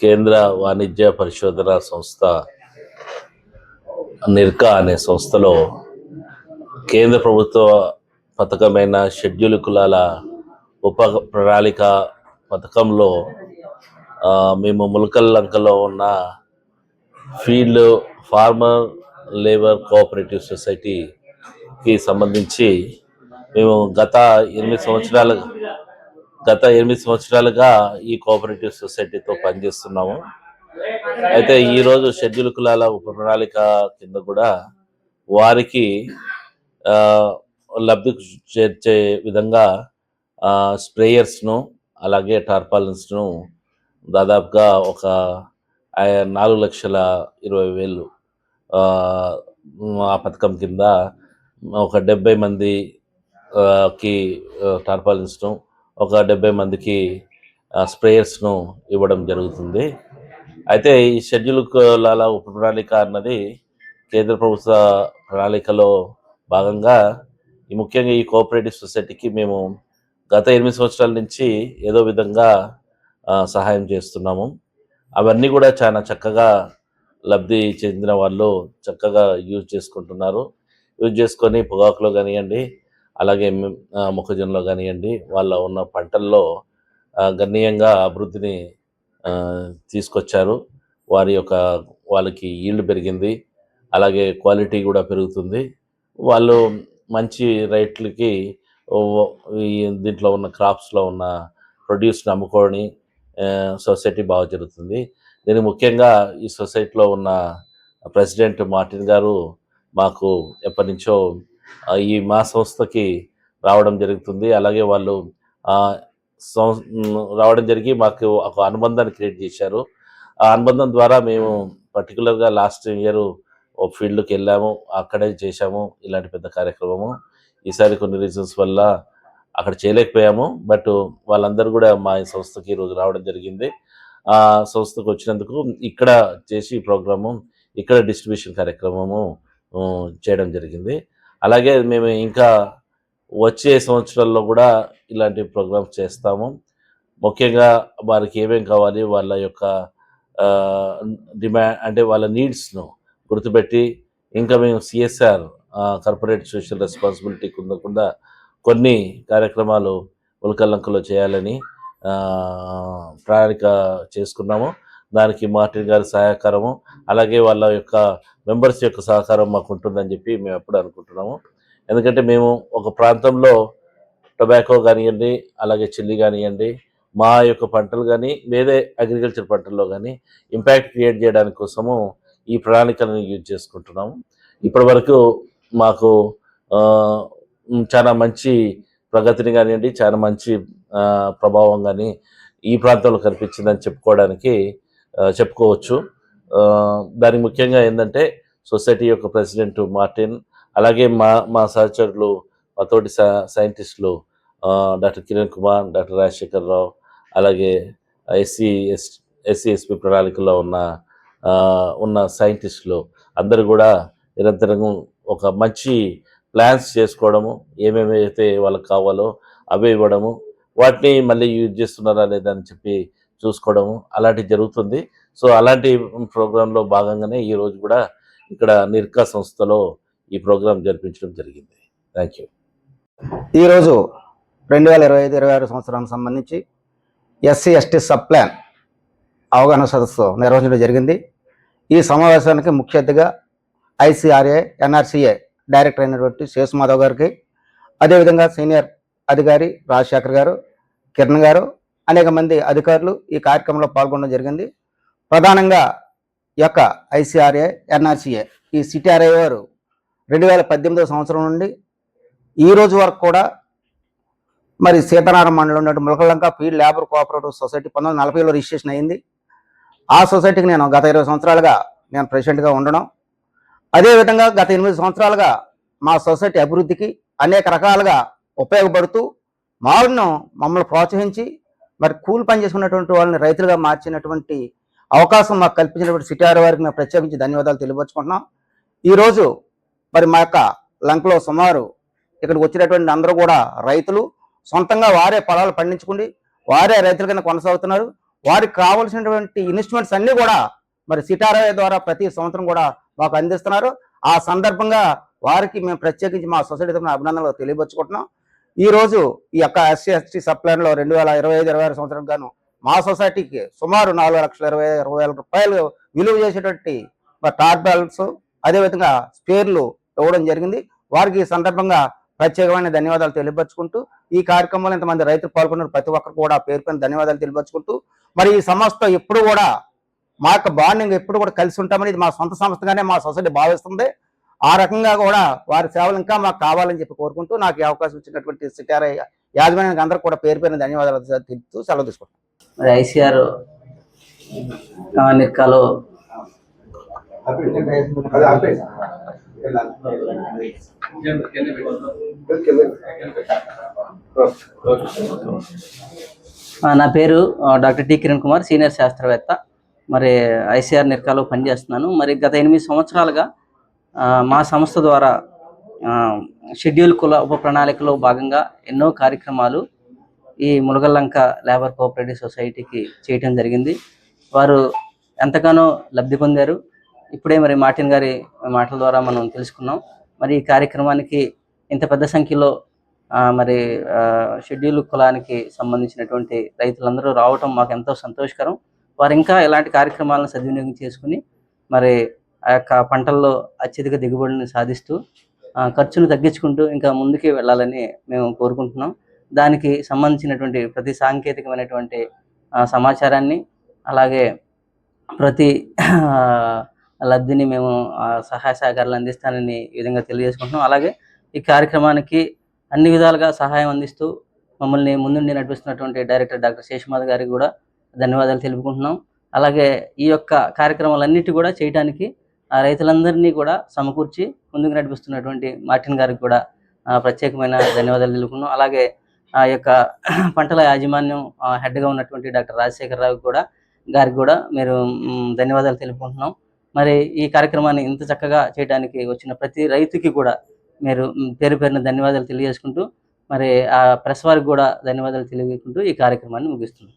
కేంద్ర వాణిజ్య పరిశోధన సంస్థ నిర్కా అనే సంస్థలో కేంద్ర ప్రభుత్వ పథకమైన షెడ్యూల్ కులాల ఉప ప్రణాళిక పథకంలో మేము ములకల్లంకలో ఉన్న ఫీల్డ్ ఫార్మర్ లేబర్ కోఆపరేటివ్ సొసైటీకి సంబంధించి మేము గత 8 సంవత్సరాలుగా ఈ కోఆపరేటివ్ సొసైటీతో పనిచేస్తున్నాము. అయితే ఈరోజు షెడ్యూల్ కులాల ఉప ప్రణాళిక కింద కూడా వారికి లబ్ధి చేర్చే విధంగా స్ప్రేయర్స్ను అలాగే టార్పాలిన్స్ను దాదాపుగా ఒక 4,20,000 ఆ పథకం కింద ఒక 70 మందికి టార్పాలిన్స్ను, ఒక 70 మందికి స్ప్రేయర్స్ను ఇవ్వడం జరుగుతుంది. అయితే ఈ షెడ్యూల్ కులాల ఉప ప్రణాళిక అన్నది కేంద్ర ప్రభుత్వ ప్రణాళికలో భాగంగా ముఖ్యంగా ఈ కోఆపరేటివ్ సొసైటీకి మేము గత 8 సంవత్సరాల నుంచి ఏదో విధంగా సహాయం చేస్తున్నాము. అవన్నీ కూడా చాలా చక్కగా లబ్ధి చెందిన వాళ్ళు చక్కగా యూజ్ చేసుకుంటున్నారు. యూజ్ చేసుకొని పొగాకులో కానివ్వండి, అలాగే మొక్కజొన్నలో కానివ్వండి, వాళ్ళ ఉన్న పంటల్లో గణనీయంగా అభివృద్ధిని తీసుకొచ్చారు. వాళ్ళకి ఈల్డ్ పెరిగింది, అలాగే క్వాలిటీ కూడా పెరుగుతుంది. వాళ్ళు మంచి రేట్లకి దీంట్లో ఉన్న క్రాప్స్లో ఉన్న ప్రొడ్యూస్ని అమ్ముకొని సొసైటీ బాగా జరుగుతుంది. దీనికి ముఖ్యంగా ఈ సొసైటీలో ఉన్న ప్రెసిడెంట్ మార్టిన్ గారు మాకు ఎప్పటి నుంచో మా సంస్థకి రావడం జరుగుతుంది. అలాగే వాళ్ళు రావడం జరిగి మాకు ఒక అనుబంధాన్ని క్రియేట్ చేశారు. ఆ అనుబంధం ద్వారా మేము పర్టికులర్గా లాస్ట్ ఇయర్ ఒక ఫీల్డ్కి వెళ్ళాము, అక్కడే చేశాము ఇలాంటి పెద్ద కార్యక్రమము. ఈసారి కొన్ని రీజన్స్ వల్ల అక్కడ చేయలేకపోయాము. బట్ వాళ్ళందరూ కూడా మా సంస్థకి ఈరోజు రావడం జరిగింది. ఆ సంస్థకు వచ్చినందుకు ఇక్కడ చేసి ప్రోగ్రాము, ఇక్కడ డిస్ట్రిబ్యూషన్ కార్యక్రమము చేయడం జరిగింది. అలాగే మేము ఇంకా వచ్చే సంవత్సరాల్లో కూడా ఇలాంటి ప్రోగ్రామ్స్ చేస్తాము. ముఖ్యంగా వారికి ఏమేమి కావాలి, వాళ్ళ యొక్క డిమాండ్ అంటే వాళ్ళ నీడ్స్ను గుర్తుపెట్టి ఇంకా మేము సిఎస్ఆర్ కార్పొరేట్ సోషల్ రెస్పాన్సిబిలిటీ కింద కొన్ని కార్యక్రమాలు ఉలకల్లంకలో చేయాలని ప్రణాళిక చేసుకున్నాము. దానికి మార్టిన్ గారి సహకారము, అలాగే వాళ్ళ యొక్క మెంబర్స్ యొక్క సహకారం మాకు ఉంటుందని చెప్పి మేము ఎప్పుడు అనుకుంటున్నాము. ఎందుకంటే మేము ఒక ప్రాంతంలో టొబాకో కానివ్వండి, అలాగే చిల్లీ కానివ్వండి, మా యొక్క పంటలు కానీ వేరే అగ్రికల్చర్ పంటల్లో కానీ ఇంపాక్ట్ క్రియేట్ చేయడానికి కోసము ఈ ప్రణాళికలను యూజ్ చేసుకుంటున్నాము. ఇప్పటి వరకు మాకు చాలా మంచి ప్రగతిని కానివ్వండి, చాలా మంచి ప్రభావం కానీ ఈ ప్రాంతంలో కనిపించిందని చెప్పుకోవచ్చు. దానికి ముఖ్యంగా ఏంటంటే సొసైటీ యొక్క ప్రెసిడెంట్ మార్టిన్, అలాగే మా సహచరులు, మా తోటి సైంటిస్టులు డాక్టర్ కిరణ్ కుమార్, డాక్టర్ రాజశేఖర్ రావు, అలాగే ఎస్సీ/ఎస్టీ ప్రణాళికలో ఉన్న సైంటిస్టులు అందరూ కూడా నిరంతరంగా ఒక మంచి ప్లాన్స్ చేసుకోవడము, ఏమేమైతే వాళ్ళకి కావాలో అవే ఇవ్వడము, వాటిని మళ్ళీ యూజ్ చేస్తున్నారా లేదా అని చెప్పి చూసుకోవడము అలాంటివి జరుగుతుంది. సో అలాంటి ప్రోగ్రాంలో భాగంగానే ఈరోజు కూడా ఇక్కడ నిర్కా సంస్థలో ఈ ప్రోగ్రాం జరిపించడం జరిగింది. Thank you. ఈరోజు 2025-26 సంవత్సరానికి సంబంధించి ఎస్సీ/ఎస్టీ సబ్ ప్లాన్ అవగాహన సదస్సు నిర్వహించడం జరిగింది. ఈ సమావేశానికి ముఖ్య అతిథిగా ICRA NRCA డైరెక్టర్ అయినటువంటి శేష్ మాధవ్ గారికి, అదేవిధంగా సీనియర్ అధికారి రాజశేఖర్ గారు, కిరణ్ గారు, అనేక మంది అధికారులు ఈ కార్యక్రమంలో పాల్గొనడం జరిగింది. ప్రధానంగా ఈ యొక్క ICRA NRCA ఈ CTRI వారు 2018 సంవత్సరం నుండి ఈ రోజు వరకు కూడా మరి సీతారామ మండలంలో ఉన్నటువంటి Mulakallanka field labour cooperative society 1940లో రిజిస్ట్రేషన్ అయింది. ఆ సొసైటీకి నేను గత 20 సంవత్సరాలుగా నేను ప్రెసిడెంట్గా ఉండడం, అదేవిధంగా గత 8 సంవత్సరాలుగా మా సొసైటీ అభివృద్ధికి అనేక రకాలుగా ఉపయోగపడుతూ మమ్మల్ని ప్రోత్సహించి మరి కూలి పని చేసుకున్నటువంటి వాళ్ళని రైతులుగా మార్చినటువంటి అవకాశం మాకు కల్పించినటువంటి సిటిఆర్ వారికి మేము ప్రత్యేకించి ధన్యవాదాలు తెలియపరుచుకుంటున్నాం. ఈరోజు మరి మా యొక్క లంకలో సుమారు ఇక్కడికి వచ్చినటువంటి అందరూ కూడా రైతులు, సొంతంగా వారే పొలాలు పండించుకుని వారే రైతుల కింద కొనసాగుతున్నారు. వారికి కావాల్సినటువంటి ఇన్స్ట్రుమెంట్స్ అన్నీ కూడా మరి సిటారా ద్వారా ప్రతి సంవత్సరం కూడా మాకు అందిస్తున్నారు. ఆ సందర్భంగా వారికి మేము ప్రత్యేకించి మా సొసైటీ తరఫున అభినందనలు తెలియపరుచుకుంటున్నాం. ఈ రోజు ఈ యొక్క SC/ST సప్లాన్లో 2025-26 సంవత్సరం గాను మా సొసైటీకి సుమారు 4,20,20,000 రూపాయలు విలువ చేసేటువంటి టార్బెల్స్ అదేవిధంగా స్పేర్లు ఇవ్వడం జరిగింది. వారికి ఈ సందర్భంగా ప్రత్యేకమైన ధన్యవాదాలు తెలియపరుచుకుంటూ, ఈ కార్యక్రమంలో ఇంతమంది రైతులు పాల్గొన్న ప్రతి ఒక్కరు కూడా పేరు పైన ధన్యవాదాలు తెలియపరుచుకుంటూ, మరి ఈ సంస్థ ఎప్పుడు కూడా మా యొక్క బాండింగ్ ఎప్పుడు కూడా కలిసి ఉంటామని ఇది మా సొంత సంస్థగానే మా సొసైటీ భావిస్తుంది. ఆ రకంగా కూడా వారి సేవలు ఇంకా మాకు కావాలని చెప్పి కోరుకుంటూ, నాకు ఈ అవకాశం ఇచ్చినటువంటి సిటారా యాజమాన్యానికి అందరూ కూడా పేరు పైన ధన్యవాదాలు తెలుపుతూ సెలవు తీసుకుంటాం. మరి ICR నిర్కాలో నా పేరు doctor T Kiran Kumar, senior శాస్త్రవేత్త. మరి ICR నిర్కాలో పనిచేస్తున్నాను. మరి గత 8 సంవత్సరాలుగా మా సంస్థ ద్వారా షెడ్యూల్ కుల ఉప ప్రణాళికలో భాగంగా ఎన్నో కార్యక్రమాలు ఈ ములగల్లంక లేబర్ కోఆపరేటివ్ సొసైటీకి చేయటం జరిగింది. వారు ఎంతగానో లబ్ధి పొందారు. ఇప్పుడే మరి మార్టిన్ గారి మాటల ద్వారా మనం తెలుసుకున్నాం. మరి ఈ కార్యక్రమానికి ఇంత పెద్ద సంఖ్యలో మరి షెడ్యూల్ కులానికి సంబంధించినటువంటి రైతులందరూ రావటం మాకు ఎంతో సంతోషకరం. వారు ఇంకా ఇలాంటి కార్యక్రమాలను సద్వినియోగం చేసుకుని మరి ఆ యొక్క పంటల్లో అత్యధిక దిగుబడిని సాధిస్తూ ఖర్చును తగ్గించుకుంటూ ఇంకా ముందుకే వెళ్ళాలని మేము కోరుకుంటున్నాం. దానికి సంబంధించినటువంటి ప్రతి సాంకేతికమైనటువంటి సమాచారాన్ని అలాగే ప్రతి లబ్ధిని మేము సహాయ సహకారాలు అందిస్తానని ఈ విధంగా తెలియజేసుకుంటున్నాం. అలాగే ఈ కార్యక్రమానికి అన్ని విధాలుగా సహాయం అందిస్తూ మమ్మల్ని ముందుండి నడిపిస్తున్నటువంటి డైరెక్టర్ డాక్టర్ శేషమాధవ్ గారికి కూడా ధన్యవాదాలు తెలుపుకుంటున్నాం. అలాగే ఈ యొక్క కార్యక్రమాలన్నిటి కూడా చేయడానికి రైతులందరినీ కూడా సమకూర్చి ముందుకు నడిపిస్తున్నటువంటి మార్టిన్ గారికి కూడా ప్రత్యేకమైన ధన్యవాదాలు తెలుపుకున్నాం. అలాగే ఆ యొక్క పంటల యాజమాన్యం హెడ్గా ఉన్నటువంటి డాక్టర్ రాజశేఖర రావు గారికి కూడా మీరు ధన్యవాదాలు తెలుపుకుంటున్నాం. మరి ఈ కార్యక్రమాన్ని ఇంత చక్కగా చేయడానికి వచ్చిన ప్రతి రైతుకి కూడా మీరు పేరు పేరున ధన్యవాదాలు తెలియజేసుకుంటూ మరి ఆ ప్రెస్ వారికి కూడా ధన్యవాదాలు తెలియజేసుకుంటూ ఈ కార్యక్రమాన్ని ముగిస్తున్నాం.